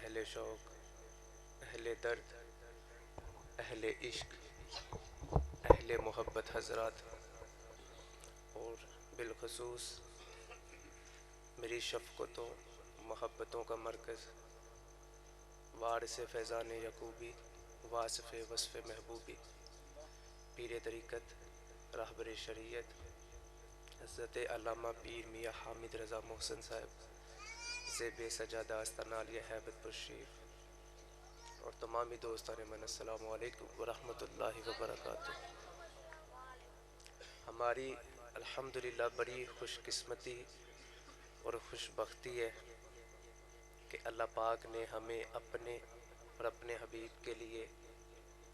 اہل شوق، اہل درد، اہل عشق، اہل محبت حضرات، اور بالخصوص میری شفقتوں محبتوں کا مرکز، وارث فیضان یعقوبی، واصف وصف محبوبی، پیر طریقت، راہبر شریعت، حضرت علامہ پیر میاں حامد رضا محسن صاحب، زیب سجادہ آستانہ عالیہ ہیبت پرشریف، اور تمامی دوستان من، السلام علیکم ورحمۃ اللہ وبرکاتہ۔ ہماری الحمدللہ بڑی خوش قسمتی اور خوش بختی ہے کہ اللہ پاک نے ہمیں اپنے اور اپنے حبیب کے لیے،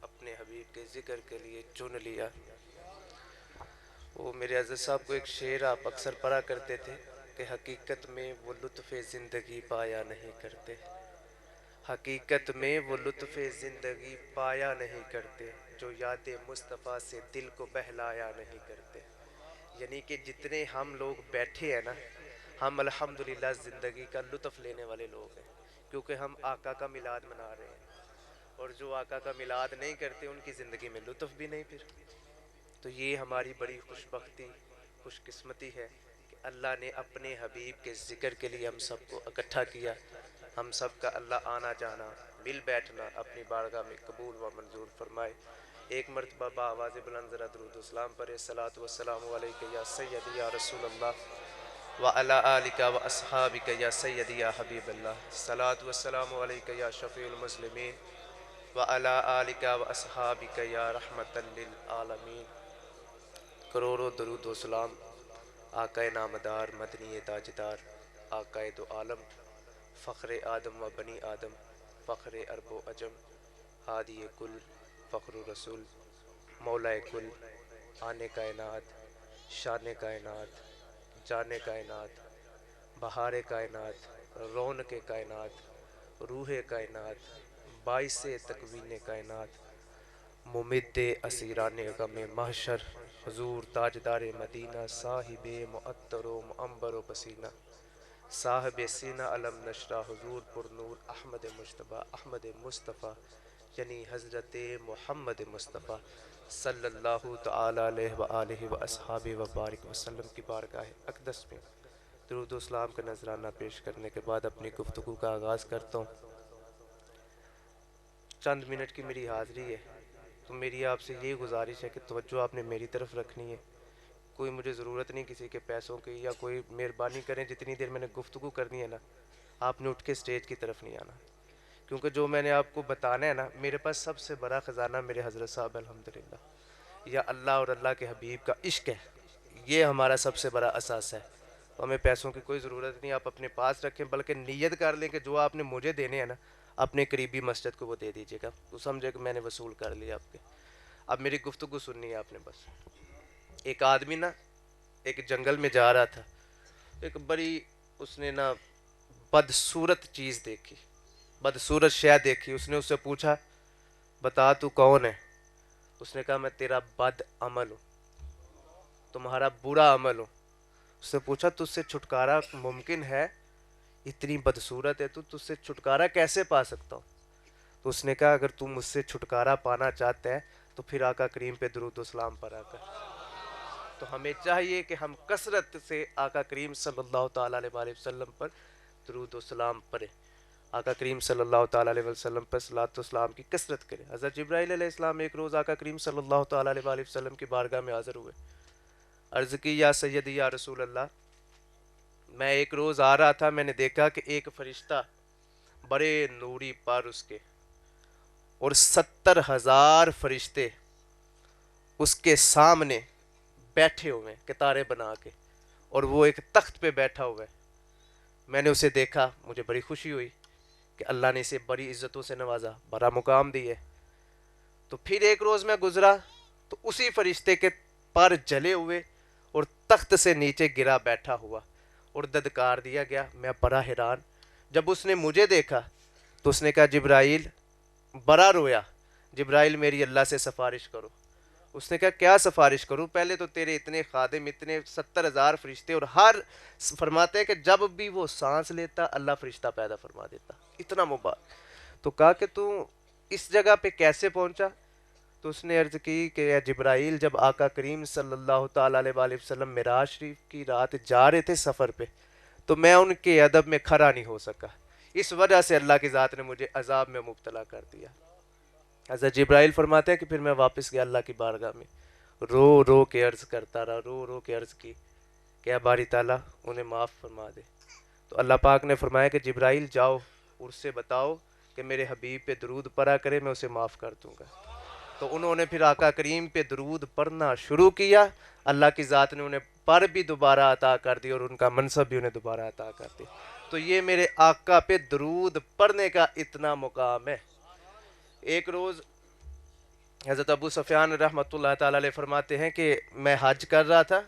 اپنے حبیب کے ذکر کے لیے چن لیا۔ وہ میرے عزیز صاحب کو ایک شعر آپ اکثر پڑھا کرتے تھے کہ حقیقت میں وہ لطف زندگی پایا نہیں کرتے، حقیقت میں وہ لطف زندگی پایا نہیں کرتے، جو یاد مصطفیٰ سے دل کو بہلایا نہیں کرتے۔ یعنی کہ جتنے ہم لوگ بیٹھے ہیں نا، ہم الحمدللہ زندگی کا لطف لینے والے لوگ ہیں، کیونکہ ہم آقا کا میلاد منا رہے ہیں، اور جو آقا کا میلاد نہیں کرتے ان کی زندگی میں لطف بھی نہیں پھر۔ تو یہ ہماری بڑی خوش بختی، خوش قسمتی ہے کہ اللہ نے اپنے حبیب کے ذکر کے لیے ہم سب کو اکٹھا کیا۔ ہم سب کا اللہ آنا جانا، مل بیٹھنا اپنی بارگاہ میں قبول و منظور فرمائے۔ ایک مرتبہ بآواز بلند ذرا درود و سلام پڑھے، صلاۃ و السلام علیک یا سیدی یا رسول اللہ وعلی آلک و اصحابک یا سیدی یا حبیب اللہ، صلاۃ و السلام علیک یا شفیع المسلمین وعلی آلک و اصحابک یا رحمت للعالمین۔ کروڑوں درود و سلام آقا نامدار، مدنی تاجدار، آقا دو عالم، فخر آدم و بنی آدم، فخر عرب و عجم، ہادی کل، فخر رسول، مولا کل، آن کائنات، شان کائنات، جان کائنات، بہار کائنات، رونق کائنات، روح کائنات، باعث تکوین کائنات، ممد اسیران غم محشر، حضور تاجدار مدینہ، صاحب معطر و معنبر و پسینہ، صاحب سینہ علم نشرہ، حضور پر نور احمد مجتبیٰ، احمد مصطفیٰ، یعنی حضرت محمد مصطفیٰ صلی اللہ تعالی علیہ وآلہ وآصحابہ وبارک وسلم کی بارگاہ اقدس میں درود و اسلام کا نذرانہ پیش کرنے کے بعد اپنی گفتگو کا آغاز کرتا ہوں۔ چند منٹ کی میری حاضری ہے، تو میری آپ سے یہ گزارش ہے کہ توجہ آپ نے میری طرف رکھنی ہے۔ کوئی مجھے ضرورت نہیں کسی کے پیسوں کی، یا کوئی مہربانی کریں جتنی دیر میں نے گفتگو کرنی ہے نا، آپ نے اٹھ کے سٹیج کی طرف نہیں آنا، کیونکہ جو میں نے آپ کو بتانا ہے نا، میرے پاس سب سے بڑا خزانہ میرے حضرت صاحب الحمدللہ، یا اللہ اور اللہ کے حبیب کا عشق ہے، یہ ہمارا سب سے بڑا اساس ہے۔ تو ہمیں پیسوں کی کوئی ضرورت نہیں، آپ اپنے پاس رکھیں، بلکہ نیت کر لیں کہ جو آپ نے مجھے دینے ہیں نا، اپنے قریبی مسجد کو وہ دے دیجیے گا، تو سمجھے کہ میں نے وصول کر لیا آپ کے۔ اب میری گفتگو سننی ہے آپ نے بس۔ ایک آدمی نا ایک جنگل میں جا رہا تھا، ایک بڑی اس نے نا بدصورت چیز دیکھی، بدصورت شے دیکھی۔ اس نے اس سے پوچھا بتا تو کون ہے؟ اس نے کہا میں تیرا بد عمل ہوں، تمہارا برا عمل ہوں۔ اس سے پوچھا تجھ سے چھٹکارا ممکن ہے؟ اتنی بدصورت ہے تو تجھ سے چھٹکارا کیسے پا سکتا ہوں؟ تو اس نے کہا اگر تم مجھ سے چھٹکارا پانا چاہتے ہیں تو پھر آقا کریم پہ درود و سلام پڑھا کر۔ تو ہمیں چاہیے کہ ہم کثرت سے آقا کریم صلی اللہ تعالیٰ علیہ وآلہ وسلم پر درود و سلام پڑھیں، آقا کریم صلی اللہ تعالیٰ علیہ وسلم پر صلاۃ و سلام کی کثرت کریں۔ حضرت جبرائیل علیہ السلام ایک روز آقا کریم صلی اللہ تعالیٰ علیہ وآلہ وسلم کی بارگاہ میں حاضر ہوئے، عرض کی یا سیدی یا رسول اللہ، میں ایک روز آ رہا تھا، میں نے دیکھا کہ ایک فرشتہ بڑے نوری پر اس کے، اور 70,000 فرشتے اس کے سامنے بیٹھے ہوئے ہیں قطاریں بنا کے، اور وہ ایک تخت پہ بیٹھا ہوا ہے۔ میں نے اسے دیکھا، مجھے بڑی خوشی ہوئی کہ اللہ نے اسے بڑی عزتوں سے نوازا، بڑا مقام دی ہے۔ تو پھر ایک روز میں گزرا تو اسی فرشتے کے پر جلے ہوئے اور تخت سے نیچے گرا بیٹھا ہوا اور ددکار دیا گیا۔ میں بڑا حیران، جب اس نے مجھے دیکھا تو اس نے کہا جبرائیل، بڑا رویا، جبرائیل میری اللہ سے سفارش کرو۔ اس نے کہا کیا سفارش کروں؟ پہلے تو تیرے اتنے خادم، اتنے 70,000 فرشتے، اور ہر فرماتے ہیں کہ جب بھی وہ سانس لیتا اللہ فرشتہ پیدا فرما دیتا، اتنا مبارک۔ تو کہا کہ تو اس جگہ پہ کیسے پہنچا؟ تو اس نے عرض کی کہ اے جبرائیل، جب آقا کریم صلی اللہ تعالیٰ علیہ وآلہ وسلم معراج شریف کی رات جا رہے تھے سفر پہ، تو میں ان کے ادب میں کھڑا نہیں ہو سکا، اس وجہ سے اللہ کی ذات نے مجھے عذاب میں مبتلا کر دیا۔ حضرت جبرائیل فرماتے ہیں کہ پھر میں واپس گیا اللہ کی بارگاہ میں، رو رو کے عرض کرتا رہا، رو رو کے عرض کی کہ اے باری تعالیٰ انہیں معاف فرما دے۔ تو اللہ پاک نے فرمایا کہ جبرائیل جاؤ اور اس سے بتاؤ کہ میرے حبیب پہ درود پڑھا کرے، میں اسے معاف کر دوں گا۔ تو انہوں نے پھر آقا کریم پہ درود پڑھنا شروع کیا، اللہ کی ذات نے انہیں پر بھی دوبارہ عطا کر دی اور ان کا منصب بھی انہیں دوبارہ عطا کر دی۔ تو یہ میرے آقا پہ درود پڑھنے کا اتنا مقام ہے۔ ایک روز حضرت ابو سفیان رحمۃ اللہ تعالیٰ علیہ فرماتے ہیں کہ میں حج کر رہا تھا،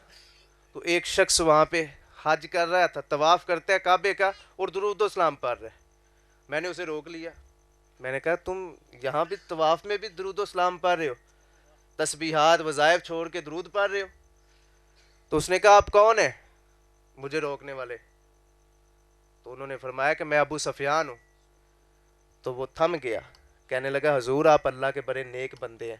تو ایک شخص وہاں پہ حج کر رہا تھا، طواف کرتا ہے کعبے کا اور درود و سلام پڑھ رہا ہے۔ میں نے اسے روک لیا، میں نے کہا تم یہاں بھی طواف میں بھی درود و سلام پڑھ رہے ہو، تسبیحات وظائف چھوڑ کے درود پڑھ رہے ہو؟ تو اس نے کہا آپ کون ہیں مجھے روکنے والے؟ تو انہوں نے فرمایا کہ میں ابو سفیان ہوں۔ تو وہ تھم گیا، کہنے لگا حضور آپ اللہ کے بڑے نیک بندے ہیں،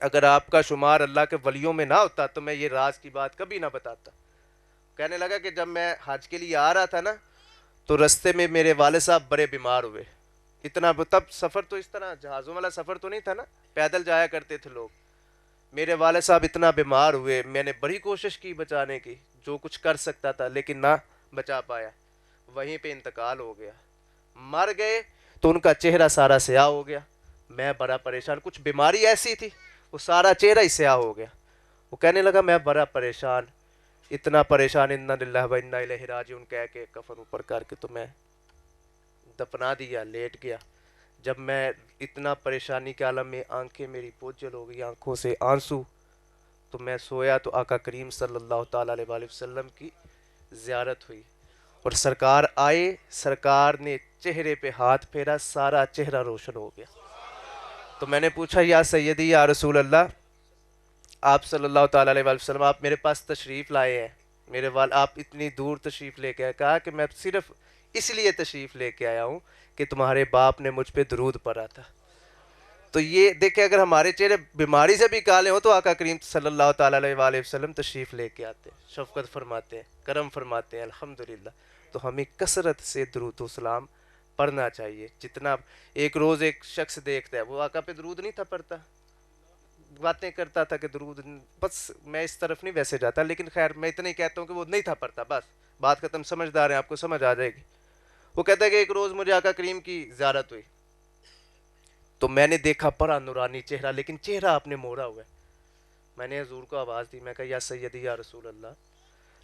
اگر آپ کا شمار اللہ کے ولیوں میں نہ ہوتا تو میں یہ راز کی بات کبھی نہ بتاتا۔ کہنے لگا کہ جب میں حج کے لیے آ رہا تھا نا تو رستے میں میرے والد صاحب بڑے بیمار ہوئے، اتنا تب سفر تو اس طرح جہازوں والا سفر تو نہیں تھا نا، پیدل جایا کرتے تھے لوگ۔ میرے والد صاحب اتنا بیمار ہوئے، میں نے بڑی کوشش کی بچانے کی، جو کچھ کر سکتا تھا لیکن نہ بچا پایا، وہیں پہ انتقال ہو گیا۔ مر گئے تو ان کا چہرہ سارا سیاہ ہو گیا، میں بڑا پریشان، کچھ بیماری ایسی تھی وہ سارا چہرہ ہی سیاہ ہو گیا۔ وہ کہنے لگا میں بڑا پریشان، اتنا پریشان، انا للہ و انا الیہ راجعون کہہ کے کفن اوپر کر کے تو میں دفنا دیا، لیٹ گیا۔ جب میں اتنا پریشانی کے عالم میں آنکھیں میری بوجھل ہو گئی، آنکھوں سے آنسو، تو میں سویا تو آقا کریم صلی اللہ تعالیٰ علیہ وآلہ وسلم کی زیارت ہوئی اور سرکار آئے، سرکار نے چہرے پہ ہاتھ پھیرا، سارا چہرہ روشن ہو گیا۔ تو میں نے پوچھا یا سیدی یا رسول اللہ، آپ صلی اللہ تعالیٰ علیہ وآلہ وسلم آپ میرے پاس تشریف لائے ہیں، میرے آپ اتنی دور تشریف لے کے آئے؟ کہا کہ میں صرف اس لیے تشریف لے کے آیا ہوں کہ تمہارے باپ نے مجھ پہ درود پڑھا تھا۔ تو یہ دیکھیں اگر ہمارے چہرے بیماری سے بھی کالے ہوں تو آقا کریم صلی اللہ تعالیٰ علیہ وآلہ وسلم تشریف لے کے آتے ہیں، شفقت فرماتے ہیں، کرم فرماتے ہیں، الحمدللہ۔ تو ہمیں کثرت سے درود و سلام پڑھنا چاہیے۔ جتنا ایک روز ایک شخص دیکھتا ہے، وہ آقا پہ درود نہیں تھا پڑھتا، باتیں کرتا تھا کہ درود، بس میں اس طرف نہیں ویسے جاتا، لیکن خیر میں اتنا ہی کہتا ہوں کہ وہ نہیں تھا پڑھتا، بس بات ختم، سمجھدار ہیں آپ کو سمجھ آ جائے گی۔ وہ کہتا ہے کہ ایک روز مجھے آقا کریم کی زیارت ہوئی تو میں نے دیکھا بڑا نورانی چہرہ، لیکن چہرہ آپ نے موڑا ہوا ہے۔ میں نے حضور کو آواز دی، میں کہا یا سیدی یا رسول اللہ،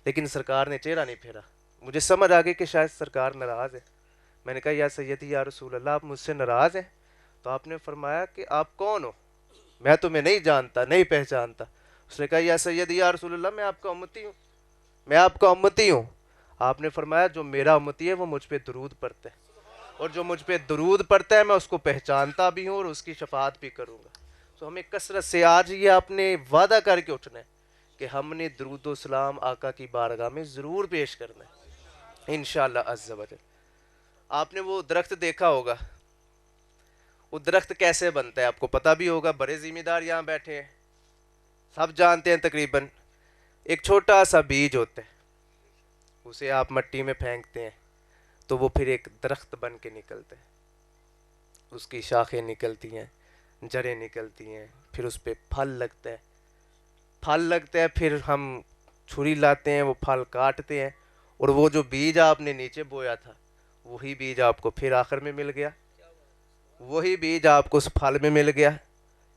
لیکن سرکار نے چہرہ نہیں پھیرا۔ مجھے سمجھ آ گئی کہ شاید سرکار ناراض ہے۔ میں نے کہا یا سیدی یا رسول اللہ آپ مجھ سے ناراض ہیں؟ تو آپ نے فرمایا کہ آپ کون ہو؟ میں تمہیں نہیں جانتا، نہیں پہچانتا۔ اس نے کہا یا سیدی یا رسول اللہ میں آپ کا امتی ہوں، میں آپ کا امتی ہوں۔ آپ نے فرمایا جو میرا امتی ہے وہ مجھ پہ درود پڑھتا ہے، اور جو مجھ پہ درود پڑھتا ہے میں اس کو پہچانتا بھی ہوں اور اس کی شفاعت بھی کروں گا۔ تو ہمیں کثرت سے آج یہ آپ نے وعدہ کر کے اٹھنا ہے کہ ہم نے درود و سلام آقا کی بارگاہ میں ضرور پیش کرنا ہے انشاءاللہ عز و جل۔ آپ نے وہ درخت دیکھا ہوگا، وہ درخت کیسے بنتا ہے آپ کو پتہ بھی ہوگا، بڑے ذمہ دار یہاں بیٹھے ہیں، سب جانتے ہیں تقریباً۔ ایک چھوٹا سا بیج ہوتا ہے، اسے آپ مٹی میں پھینکتے ہیں تو وہ پھر ایک درخت بن کے نکلتا ہے، اس کی شاخیں نکلتی ہیں، جڑیں نکلتی ہیں، پھر اس پہ پھل لگتا ہے، پھل لگتا ہے، پھر ہم چھری لاتے ہیں، وہ پھل کاٹتے ہیں، اور وہ جو بیج آپ نے نیچے بویا تھا وہی بیج آپ کو پھر آخر میں مل گیا، وہی بیج آپ کو اس پھل میں مل گیا۔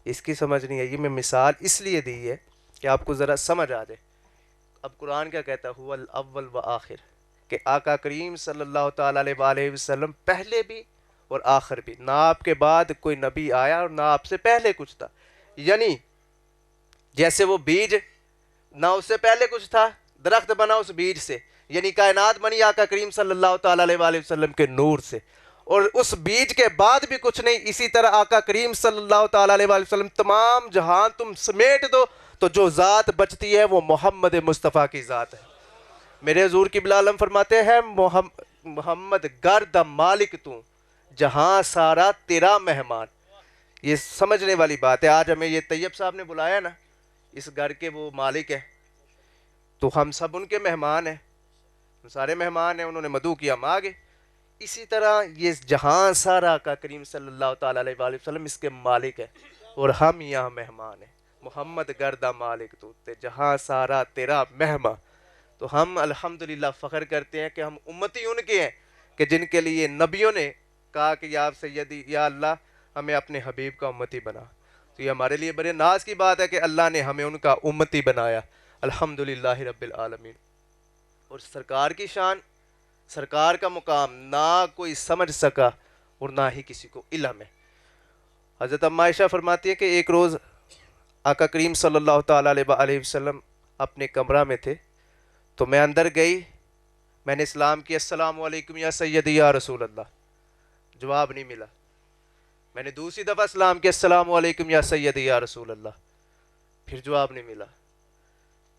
اس کی سمجھ نہیں آئی، میں مثال اس لیے دی ہے کہ آپ کو ذرا سمجھ آ جائے۔ اب قرآن کیا کہتا ہے؟ هو الاول وآخر، کہ آقا کریم صلی اللہ تعالیٰ علیہ وآلہ وسلم پہلے بھی اور آخر بھی، نہ آپ کے بعد کوئی نبی آیا اور نہ آپ سے پہلے کچھ تھا۔ یعنی جیسے وہ بیج نہ اس سے پہلے کچھ تھا، درخت بنا اس بیج سے، یعنی کائنات بنی آقا کریم صلی اللہ تعالیٰ علیہ وآلہ وسلم کے نور سے، اور اس بیج کے بعد بھی کچھ نہیں. اسی طرح آقا کریم صلی اللہ تعالیٰ علیہ وسلم تمام جہان تم سمیٹ دو تو جو ذات بچتی ہے وہ محمد مصطفیٰ کی ذات ہے. میرے حضور قبلہ عالم فرماتے ہیں محمد گرد مالک تو جہاں سارا تیرا مہمان. یہ سمجھنے والی بات ہے. آج ہمیں یہ طیب صاحب نے بلایا نا, اس گھر کے وہ مالک ہیں, تو ہم سب ان کے مہمان ہیں, سارے مہمان ہیں, انہوں نے مدعو کیا ہم آگے. اسی طرح یہ جہاں سارا آقا کریم صلی اللہ تعالیٰ علیہ وآلہ وسلم اس کے مالک ہے اور ہم یہاں مہمان ہیں. محمد گردہ مالک تو جہاں سارا تیرا مہمان. تو ہم الحمدللہ فخر کرتے ہیں کہ ہم امتی ان کے ہیں کہ جن کے لیے نبیوں نے کہا کہ یا سیدی یا اللہ ہمیں اپنے حبیب کا امتی بنا. تو یہ ہمارے لیے بڑے ناز کی بات ہے کہ اللہ نے ہمیں ان کا امتی بنایا, الحمدللہ رب العالمین. اور سرکار کی شان, سرکار کا مقام نہ کوئی سمجھ سکا اور نہ ہی کسی کو علم ہے. حضرت اما عائشہ فرماتی ہے کہ ایک روز آقا کریم صلی اللہ تعالیٰ علیہ وسلم اپنے کمرہ میں تھے, تو میں اندر گئی, میں نے اسلام کی السلام علیکم یا سیدی یا رسول اللہ, جواب نہیں ملا. میں نے دوسری دفعہ اسلام کی السلام علیکم یا سیدی یا رسول اللہ, پھر جواب نہیں ملا.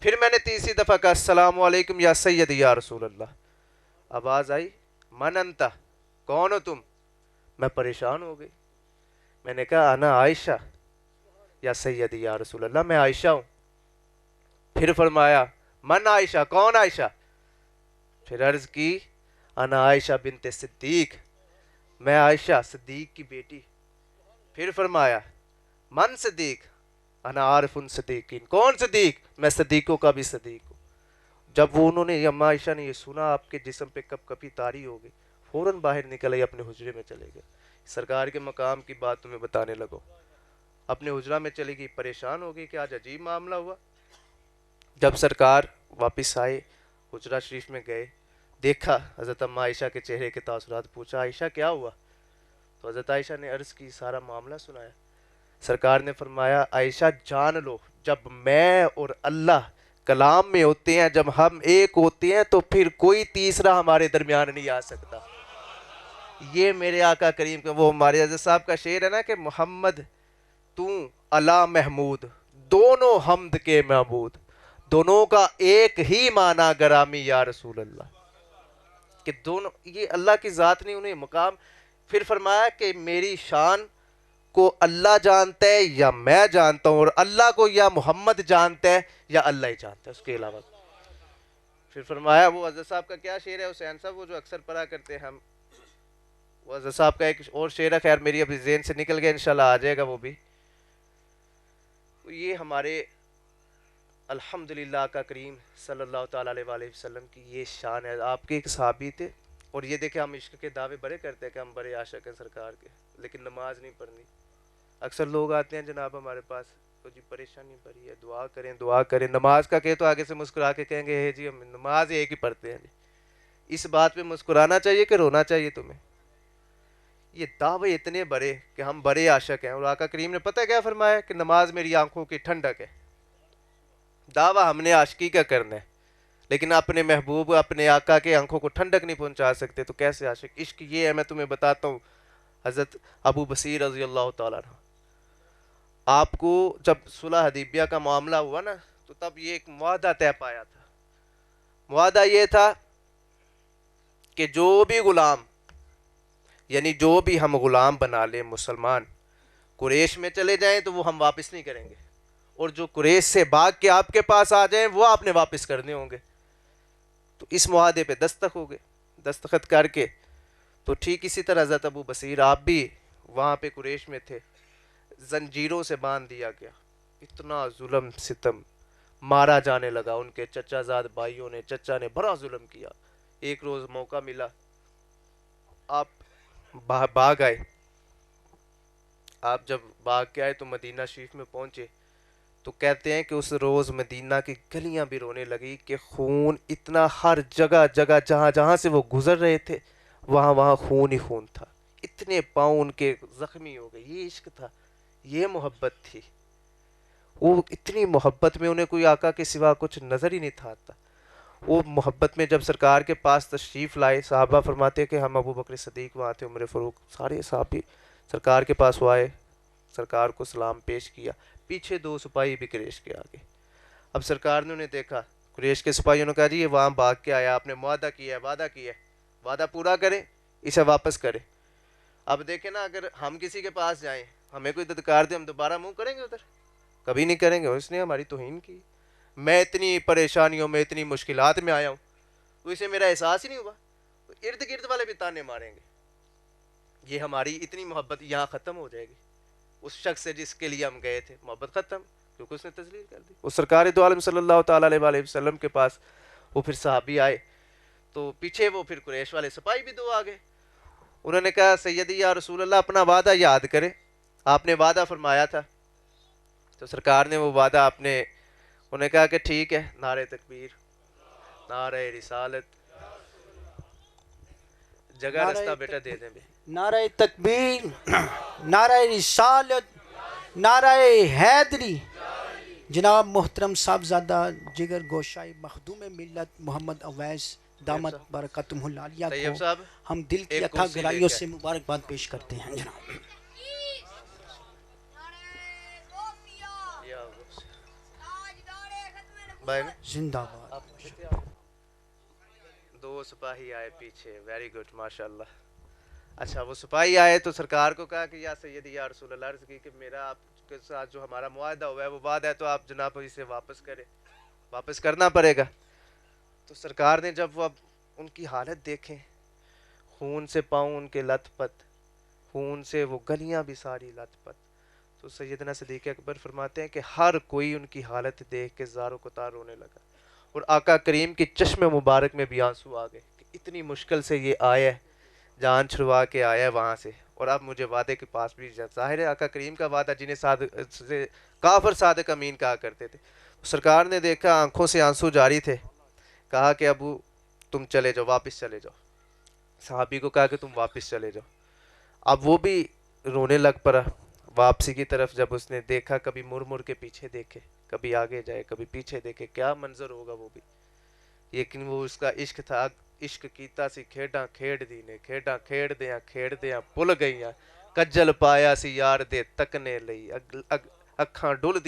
پھر میں نے تیسری دفعہ کہا السلام علیکم یا سیدی یا رسول اللہ. آواز آئی من انتا, کون ہو تم؟ میں پریشان ہو گئی. میں نے کہا انا عائشہ یا سیدی یا رسول اللہ, میں عائشہ ہوں. پھر فرمایا من عائشہ, کون عائشہ؟ پھر عرض کی انا عائشہ بنت صدیق, میں عائشہ صدیق کی بیٹی. پھر فرمایا من صدیق, انا عارف صدیقین, کون صدیق؟ میں صدیقوں کا بھی صدیق ہوں. جب وہ انہوں نے اما عائشہ نے یہ سنا, آپ کے جسم پہ کپ کپی طاری ہو گئی, فوراً باہر نکل آئی, اپنے حجرے میں چلے گئے. سرکار کے مقام کی بات تمہیں بتانے لگو. اپنے حجرہ میں چلے گئی, پریشان ہو گئی کہ آج عجیب معاملہ ہوا. جب سرکار واپس آئے, حجرہ شریف میں گئے, دیکھا حضرت اما عائشہ کے چہرے کے تاثرات, پوچھا عائشہ کیا ہوا؟ تو حضرت عائشہ نے عرض کی, سارا معاملہ سنایا. سرکار نے فرمایا عائشہ جان لو, جب میں اور اللہ کلام میں ہوتے ہیں, جب ہم ایک ہوتے ہیں تو پھر کوئی تیسرا ہمارے درمیان نہیں آ سکتا. یہ میرے آقا کریم کا, وہ ہمارے حضرت صاحب کا شعر ہے نا کہ محمد تو علی محمود, دونوں حمد کے معبود, دونوں کا ایک ہی معنی گرامی یا رسول اللہ. کہ دونوں یہ اللہ کی ذات نہیں, انہیں مقام. پھر فرمایا کہ میری شان کو اللہ جانتا ہے یا میں جانتا ہوں, اور اللہ کو یا محمد جانتا ہے یا اللہ ہی جانتا ہے, اس کے علاوہ. پھر فرمایا, وہ حضرت صاحب کا کیا شعر ہے حسین صاحب, وہ جو اکثر پڑھا کرتے ہیں ہم, وہ حضرت صاحب کا ایک اور شعر ہے, خیر میری ابھی ذہن سے نکل گیا, انشاءاللہ آ جائے گا وہ بھی. یہ ہمارے الحمدللہ آقا کریم صلی اللہ تعالیٰ علیہ وآلہ وسلم کی یہ شان ہے. آپ کے ایک صحابی تھے, اور یہ دیکھیں ہم عشق کے دعوے بڑے کرتے ہیں کہ ہم بڑے عاشق ہیں سرکار کے, لیکن نماز نہیں پڑھنی. اکثر لوگ آتے ہیں جناب ہمارے پاس, تو جی پریشانی بڑی ہے, دعا کریں دعا کریں. نماز کا کہ تو آگے سے مسکرا کے کہیں گے جی ہم نماز ایک ہی پڑھتے ہیں. جی اس بات پہ مسکرانا چاہیے کہ رونا چاہیے تمہیں؟ یہ دعوے اتنے بڑے کہ ہم بڑے عاشق ہیں, اور آقا کریم نے پتہ کیا فرمایا کہ نماز میری آنکھوں کی ٹھنڈک ہے. دعویٰ ہم نے عاشقی کا کرنا ہے, لیکن اپنے محبوب اپنے آقا کے آنکھوں کو ٹھنڈک نہیں پہنچا سکتے, تو کیسے عاشق؟ عشق یہ ہے, میں تمہیں بتاتا ہوں. حضرت ابو بصیر رضی اللہ تعالیٰ عنہ, آپ کو جب صلح حدیبیہ کا معاملہ ہوا نا, تو تب یہ ایک معاہدہ طے پایا تھا. معاہدہ یہ تھا کہ جو بھی غلام, یعنی جو بھی ہم غلام بنا لیں مسلمان, قریش میں چلے جائیں تو وہ ہم واپس نہیں کریں گے, اور جو قریش سے بھاگ کے آپ کے پاس آ جائیں وہ آپ نے واپس کرنے ہوں گے. تو اس معاہدے پہ دستخط کر کے, تو ٹھیک اسی طرح حضرت ابو بصیر آپ بھی وہاں پہ قریش میں تھے, زنجیروں سے باندھ دیا گیا. اتنا ظلم ستم, مارا جانے لگا. ان کے چچا زاد بھائیوں نے, چچا نے بڑا ظلم کیا. ایک روز موقع ملا, آپ بھاگ آئے. آپ جب بھاگ کے آئے تو مدینہ شریف میں پہنچے, تو کہتے ہیں کہ اس روز مدینہ کی گلیاں بھی رونے لگی کہ خون اتنا, ہر جگہ جگہ جہاں جہاں سے وہ گزر رہے تھے وہاں وہاں خون ہی خون تھا. اتنے پاؤں ان کے زخمی ہو گئے. یہ عشق تھا, یہ محبت تھی. وہ اتنی محبت میں انہیں کوئی آقا کے سوا کچھ نظر ہی نہیں تھا آتا. وہ محبت میں جب سرکار کے پاس تشریف لائے، صحابہ فرماتے ہیں کہ ہم ابو بکر صدیق وہاں تھے، عمر فاروق، سارے صحابی سرکار کے پاس وہ آئے، سرکار کو سلام پیش کیا، پیچھے دو سپاہی بھی قریش کے آگے۔ اب سرکار نے انہیں دیکھا، قریش کے سپاہیوں نے کہا جی یہ وہاں بھاگ کے آیا، آپ نے معاہدہ کیا ہے، وعدہ کیا ہے، وعدہ پورا کرے، اسے واپس کرے۔ اب دیکھیں نا، اگر ہم کسی کے پاس جائیں، ہمیں کوئی ددکار دے، ہم دوبارہ منہ کریں گے ادھر؟ کبھی نہیں کریں گے۔ اس نے ہماری توہین کی، میں اتنی پریشانیوں میں، اتنی مشکلات میں آیا ہوں، تو اسے میرا احساس ہی نہیں ہوا، ارد گرد والے بھی تانے ماریں گے۔ یہ ہماری اتنی محبت یہاں ختم ہو جائے گی۔ اس شخص سے جس کے لیے ہم گئے تھے، محبت ختم، کیونکہ اس نے تذلیل کر دی۔ وہ سرکار دو عالم صلی اللہ تعالیٰ علیہ وسلم کے پاس وہ پھر صحابی آئے، تو پیچھے وہ پھر قریش والے سپاہی بھی دو آگے۔ انہوں نے کہا سیدی یا رسول اللہ اپنا وعدہ یاد کرے، آپ نے وعدہ فرمایا تھا۔ تو سرکار نے وہ وعدہ اپنے، انہوں نے کہا کہ ٹھیک ہے، نعرہ تکبیر، نعرہ رسالت، جگہ رستہ بیٹا دے دیں۔ نعرہ تکبیر، نعرہ رسالت، نعرہ حیدری۔ جناب محترم صاحبزادہ جگر گوشائی مخدوم ملت محمد اویس دامت برکاتہ العالیہ طیب کو صاحب ہم دل کی ایک اتھا کرسی لے گہرائیوں کے سے مبارکباد پیش کرتے ہیں جناب۔ زندہ باد۔ دو سپاہی آئے پیچھے، ویری گڈ، ماشاءاللہ۔ اچھا، وہ سپاہی آئے تو سرکار کو کہا کہ یا سیدی یا رسول اللہ، عرض کی کہ میرا آپ کے ساتھ جو ہمارا معاہدہ ہوا ہے وہ وعدہ ہے، تو آپ جناب اسے واپس کریں، واپس کرنا پڑے گا۔ تو سرکار نے جب وہ اب ان کی حالت دیکھیں، خون سے پاؤں ان کے لت پت، خون سے وہ گلیاں بھی ساری لت پت، تو سیدنا صدیق اکبر فرماتے ہیں کہ ہر کوئی ان کی حالت دیکھ کے زار و کتار رونے لگا، اور آقا کریم کی چشم مبارک میں بھی آنسو آ گئے کہ اتنی مشکل سے یہ آیا ہے، جان چھڑوا کے آیا ہے وہاں سے، اور اب مجھے وعدے کے پاس بھی ظاہر ہے آقا کریم کا وعدہ جنہیں کافر صادق امین کہا کرتے تھے۔ سرکار نے دیکھا آنکھوں سے آنسو جاری تھے، کہا کہ ابو تم چلے جاؤ، واپس چلے جاؤ۔ صحابی کو کہا کہ تم واپس چلے جاؤ۔ اب وہ بھی رونے لگ پڑا واپسی کی طرف، جب اس نے دیکھا، کبھی مڑ مڑ کے پیچھے دیکھے، کبھی آگے جائے، کبھی پیچھے دیکھے، کیا منظر ہوگا وہ بھی، لیکن وہ اس کا عشق تھا۔ عشق کیتا سی کھیڈاں کھیڈ دی نے، کھیڈاں کھیڈ دیاں پل گئیاں، کجل پایا سی یار دے تکنے لئی، اکھاں ڈل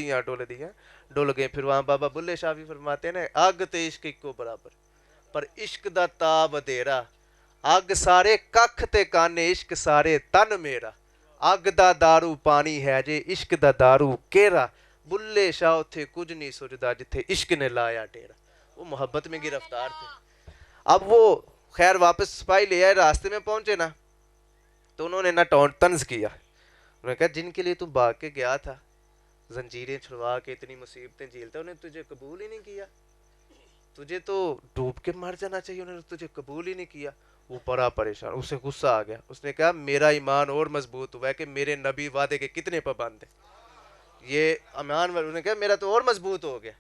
ڈل گئے۔ پھر وہاں بابا بلے شاہ بھی فرماتے ہیں نا، اگ تے عشق اکو برابر، پر عشق دا تاب ودیرا، اگ سارے ککھ تے کانے، عشق سارے تن میرا، اگ دا دارو پانی ہے جے، عشق دا دارو کیرا، بلے شاہ اتھے کچھ نہیں سجدا جتھے عشق نے لایا ڈیرا۔ وہ محبت میں گرفتار تھے۔ اب وہ خیر واپس سپاہی لے آئے، راستے میں پہنچے نا، تو انہوں نے نہ طنز کیا، انہوں نے کہا جن کے لیے تو بھاگ کے گیا تھا، زنجیریں چھڑوا کے اتنی مصیبتیں جھیلتا، انہیں تجھے قبول ہی نہیں کیا، تجھے تو ڈوب کے مر جانا چاہیے، انہوں نے تجھے قبول ہی نہیں کیا۔ وہ بڑا پریشان، اسے غصہ آ گیا، اس نے کہا میرا ایمان اور مضبوط ہوا ہے کہ میرے نبی وعدے کے کتنے پابند ہیں، یہ امان، انہوں نے کہا میرا تو اور مضبوط ہو گیا۔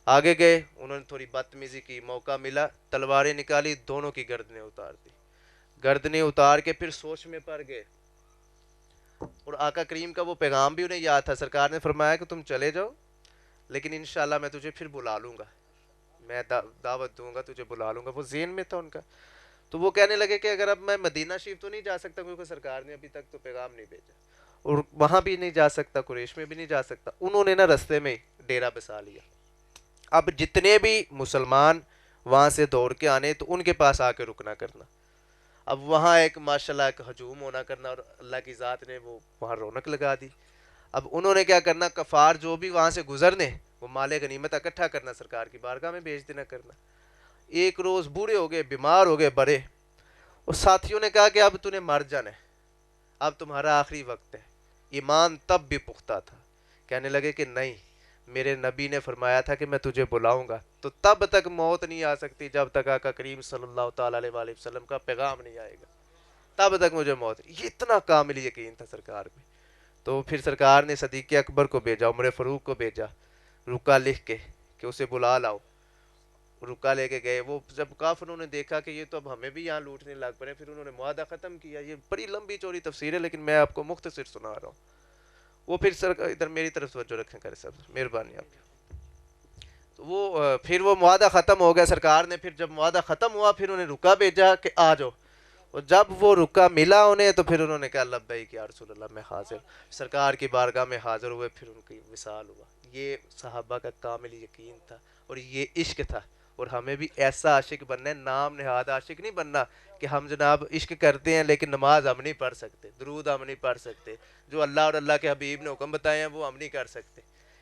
آگے گئے، انہوں نے تھوڑی بدتمیزی کی، موقع ملا، تلواریں نکالی، دونوں کی گردنیں اتار دی، گردنیں اتار کے پھر سوچ میں پڑ گئے۔ اور آقا کریم کا وہ پیغام بھی انہیں یاد تھا، سرکار نے فرمایا کہ تم چلے جاؤ، لیکن انشاءاللہ میں تجھے پھر بلا لوں گا، میں دعوت دوں گا، تجھے بلا لوں گا، وہ ذہن میں تھا ان کا۔ تو وہ کہنے لگے کہ اگر اب میں مدینہ شریف تو نہیں جا سکتا، کیونکہ سرکار نے ابھی تک تو پیغام نہیں بھیجا، اور وہاں بھی نہیں جا سکتا، قریش میں بھی نہیں جا سکتا، انہوں نے نا رستے میں ڈیرا بسا لیا۔ اب جتنے بھی مسلمان وہاں سے دوڑ کے آنے تو ان کے پاس آ کے رکنا کرنا، اب وہاں ایک ماشاءاللہ ایک ہجوم ہونا کرنا، اور اللہ کی ذات نے وہ وہاں رونق لگا دی۔ اب انہوں نے کیا کرنا، کفار جو بھی وہاں سے گزرنے، وہ مال غنیمت اکٹھا کرنا، سرکار کی بارگاہ میں بھیج دینا کرنا۔ ایک روز بوڑھے ہو گئے، بیمار ہو گئے بڑے، اور ساتھیوں نے کہا کہ اب تو نے مر جانا ہے، اب تمہارا آخری وقت ہے۔ ایمان تب بھی پختہ تھا، کہنے لگے کہ نہیں، میرے نبی نے فرمایا تھا کہ میں تجھے بلاؤں گا، تو تب تک موت نہیں آ سکتی جب تک آقا کریم صلی اللہ تعالیٰ علیہ وآلہ وسلم کا پیغام نہیں آئے گا، تب تک مجھے موت، یہ اتنا کامل یقین تھا سرکار میں۔ تو پھر سرکار نے صدیق اکبر کو بھیجا، عمر فاروق کو بھیجا، رکا لکھ کے کہ اسے بلا لاؤ، رکا لے کے گئے۔ وہ جب کافروں نے دیکھا کہ یہ تو اب ہمیں بھی یہاں لوٹنے لگ پڑے، پھر انہوں نے معاہدہ ختم کیا۔ یہ بڑی لمبی چوڑی تفسیر ہے، لیکن میں آپ کو مختصر سنا رہا ہوں۔ وہ پھر ادھر میری طرف توجہ رکھیں کرے صاحب، مہربانی آپ کی۔ تو وہ پھر وہ معاہدہ ختم ہو گیا، سرکار نے پھر جب معاہدہ ختم ہوا پھر انہیں رکا بھیجا کہ آ جاؤ، اور جب وہ رکا ملا انہیں تو پھر انہوں نے کہا لبیک یا رسول اللہ، میں حاضر، سرکار کی بارگاہ میں حاضر ہوئے، پھر ان کی وصال ہوا۔ یہ صحابہ کا کامل یقین تھا اور یہ عشق تھا، اور ہمیں بھی ایسا عاشق بننا ہے، نام نہاد عاشق نہیں بننا کہ ہم جناب عشق کرتے ہیں لیکن نماز ہم نہیں پڑھ سکتے، درود ہم نہیں پڑھ سکتے، جو اللہ اور اللہ کے حبیب نے حکم بتائے ہیں وہ ہم نہیں کر سکتے،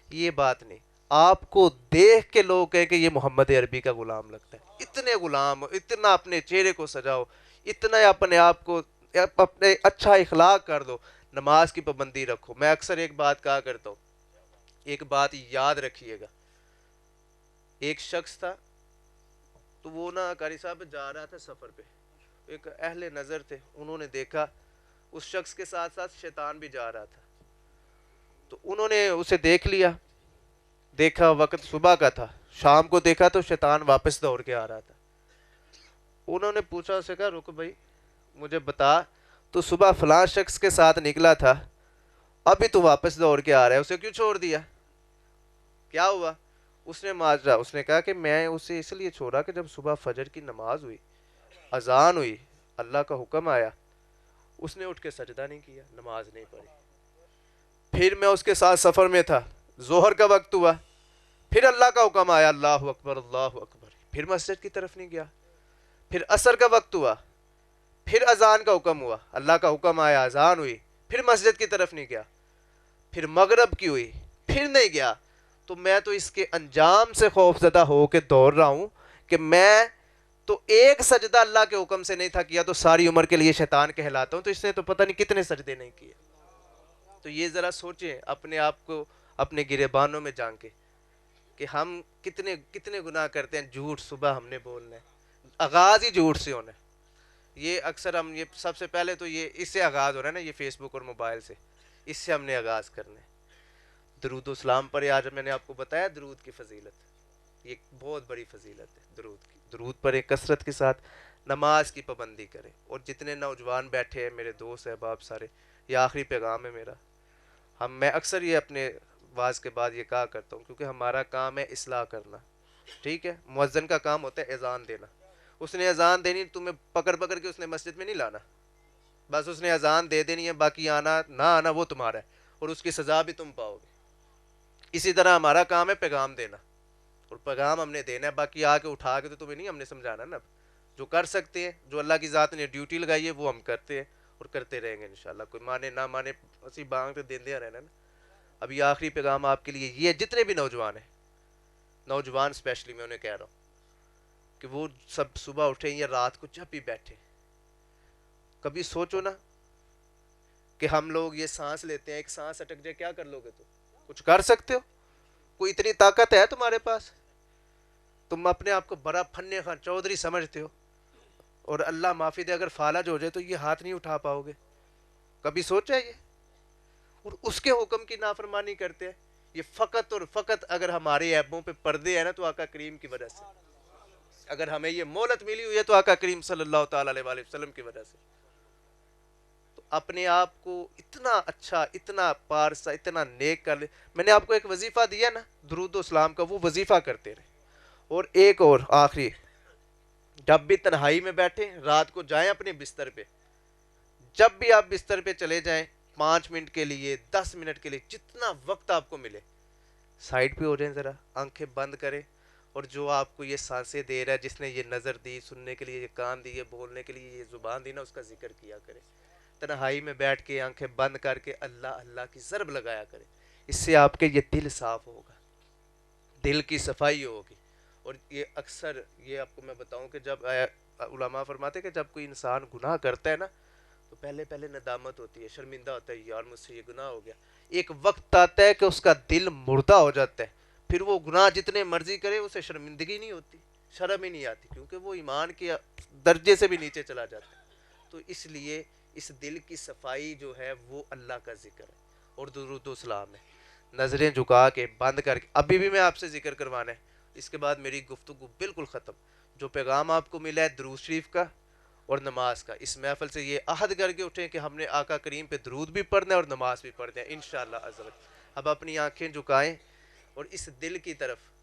یہ بات نہیں۔ آپ کو دیکھ کے لوگ کہیں کہ یہ محمد عربی کا غلام لگتا ہے، اتنے غلام، اتنا اپنے چہرے کو سجاؤ، اتنا اپنے آپ کو اپنے اچھا اخلاق کر دو، نماز کی پابندی رکھو۔ میں اکثر ایک بات کہا کرتا ہوں، ایک بات یاد رکھیے گا، ایک شخص تھا تو وہ نا قاری صاحب جا رہا تھا سفر پہ، ایک اہل نظر تھے، انہوں نے دیکھا اس شخص کے ساتھ ساتھ شیطان بھی جا رہا تھا، تو انہوں نے اسے دیکھ لیا، دیکھا وقت صبح کا تھا، شام کو دیکھا تو شیطان واپس دوڑ کے آ رہا تھا، انہوں نے پوچھا اسے، کہا رک بھائی مجھے بتا، تو صبح فلاں شخص کے ساتھ نکلا تھا، ابھی تو واپس دوڑ کے آ رہا ہے، اسے کیوں چھوڑ دیا، کیا ہوا؟ اس نے ماجرا، اس نے کہا کہ میں اسے اس لیے چھوڑا کہ جب صبح فجر کی نماز ہوئی، اذان ہوئی، اللہ کا حکم آیا، اس نے اٹھ کے سجدہ نہیں کیا، نماز نہیں پڑھی، پھر میں اس کے ساتھ سفر میں تھا، ظہر کا وقت ہوا، پھر اللہ کا حکم آیا، اللہ اکبر اللہ اکبر، پھر مسجد کی طرف نہیں گیا، پھر عصر کا وقت ہوا، پھر اذان کا حکم ہوا، اللہ کا حکم آیا، اذان ہوئی، پھر مسجد کی طرف نہیں گیا، پھر مغرب کی ہوئی، پھر نہیں گیا، تو میں تو اس کے انجام سے خوف زدہ ہو کے دوڑ رہا ہوں کہ میں تو ایک سجدہ اللہ کے حکم سے نہیں تھا کیا تو ساری عمر کے لیے شیطان کہلاتا ہوں، تو اس نے تو پتہ نہیں کتنے سجدے نہیں کیے۔ تو یہ ذرا سوچیں اپنے آپ کو اپنے گریبانوں میں جان کے کہ ہم کتنے کتنے گناہ کرتے ہیں، جھوٹ صبح ہم نے بولنا ہے، آغاز ہی جھوٹ سے ہونا ہے، یہ اکثر ہم یہ سب سے پہلے تو یہ اس سے آغاز ہو رہا ہے نا، یہ فیس بک اور موبائل سے، اس سے ہم نے آغاز کرنا ہے۔ درود و اسلام پر آج میں نے آپ کو بتایا درود کی فضیلت، یہ بہت بڑی فضیلت ہے درود کی، درود پر ایک کثرت کے ساتھ نماز کی پابندی کریں، اور جتنے نوجوان بیٹھے ہیں میرے دوست احباب سارے، یہ آخری پیغام ہے میرا، میں اکثر یہ اپنے واز کے بعد یہ کہا کرتا ہوں کیونکہ ہمارا کام ہے اصلاح کرنا، ٹھیک ہے، مؤذن کا کام ہوتا ہے اذان دینا، اس نے اذان دینی، تمہیں پکڑ پکڑ کے اس نے مسجد میں نہیں لانا، بس اس نے اذان دے دینی ہے، باقی آنا نہ آنا وہ تمہارا ہے، اور اس کی سزا بھی تم پاؤ گے۔ اسی طرح ہمارا کام ہے پیغام دینا، اور پیغام ہم نے دینا ہے، باقی آ کے اٹھا کے تو تمہیں نہیں ہم نے سمجھانا نا، جو کر سکتے ہیں، جو اللہ کی ذات نے ڈیوٹی لگائی ہے وہ ہم کرتے ہیں اور کرتے رہیں گے انشاءاللہ، کوئی مانے نہ مانے اسی بانگ تو دیندے رہنا نا۔ ابھی آخری پیغام آپ کے لیے یہ، جتنے بھی نوجوان ہیں، نوجوان اسپیشلی میں انہیں کہہ رہا ہوں کہ وہ سب صبح اٹھیں یا رات کو جب بھی بیٹھیں، کبھی سوچو نا کہ ہم لوگ یہ سانس لیتے ہیں، ایک سانس اٹک جائے کیا کر لو گے؟ تو کچھ کر سکتے ہو؟ کوئی اتنی طاقت ہے تمہارے پاس؟ تم اپنے آپ کو بڑا فن خان چودھری سمجھتے ہو، اور اللہ معافی دے اگر فالج ہو جائے تو یہ ہاتھ نہیں اٹھا پاؤ گے، کبھی سوچا یہ؟ اور اس کے حکم کی نافرمانی کرتے ہیں، یہ فقط اور فقط اگر ہمارے عیبوں پہ پردے ہیں نا تو آقا کریم کی وجہ سے، اگر ہمیں یہ مہلت ملی ہوئی ہے تو آقا کریم صلی اللہ تعالیٰ علیہ وسلم کی وجہ سے۔ تو اپنے آپ کو اتنا اچھا، اتنا پارسا، اتنا نیک کر لے۔ میں نے آپ کو ایک وظیفہ دیا نا درود و اسلام کا، وہ وظیفہ کرتے رہے۔ اور ایک اور آخری، جب بھی تنہائی میں بیٹھیں، رات کو جائیں اپنے بستر پہ، جب بھی آپ بستر پہ چلے جائیں 5 منٹ کے لیے، 10 منٹ کے لیے، جتنا وقت آپ کو ملے، سائڈ پہ ہو جائیں، ذرا آنکھیں بند کریں، اور جو آپ کو یہ سانسیں دے رہا ہے، جس نے یہ نظر دی، سننے کے لیے یہ کان دی، یہ بولنے کے لیے یہ زبان دی نا، اس کا ذکر کیا کریں، تنہائی میں بیٹھ کے آنکھیں بند کر کے اللہ اللہ کی ضرب لگایا کریں، اس سے آپ کے یہ دل صاف ہوگا، دل کی صفائی ہوگی۔ اور یہ اکثر یہ آپ کو میں بتاؤں کہ جب علماء فرماتے کہ جب کوئی انسان گناہ کرتا ہے نا تو پہلے پہلے ندامت ہوتی ہے، شرمندہ ہوتا ہے، یار مجھ سے یہ گناہ ہو گیا، ایک وقت آتا ہے کہ اس کا دل مردہ ہو جاتا ہے، پھر وہ گناہ جتنے مرضی کرے اسے شرمندگی نہیں ہوتی، شرم ہی نہیں آتی، کیونکہ وہ ایمان کے درجے سے بھی نیچے چلا جاتا ہے۔ تو اس لیے اس دل کی صفائی جو ہے وہ اللہ کا ذکر ہے اور درود و سلام ہے۔ نظریں جھکا کے بند کر کے ابھی بھی میں آپ سے ذکر کروانا ہے، اس کے بعد میری گفتگو بالکل ختم۔ جو پیغام آپ کو ملا ہے درود شریف کا اور نماز کا، اس محفل سے یہ عہد کر کے اٹھیں کہ ہم نے آقا کریم پہ درود بھی پڑھنا ہے اور نماز بھی پڑھنا ہے انشاءاللہ عز و جل۔ اب اپنی آنکھیں جھکائیں اور اس دل کی طرف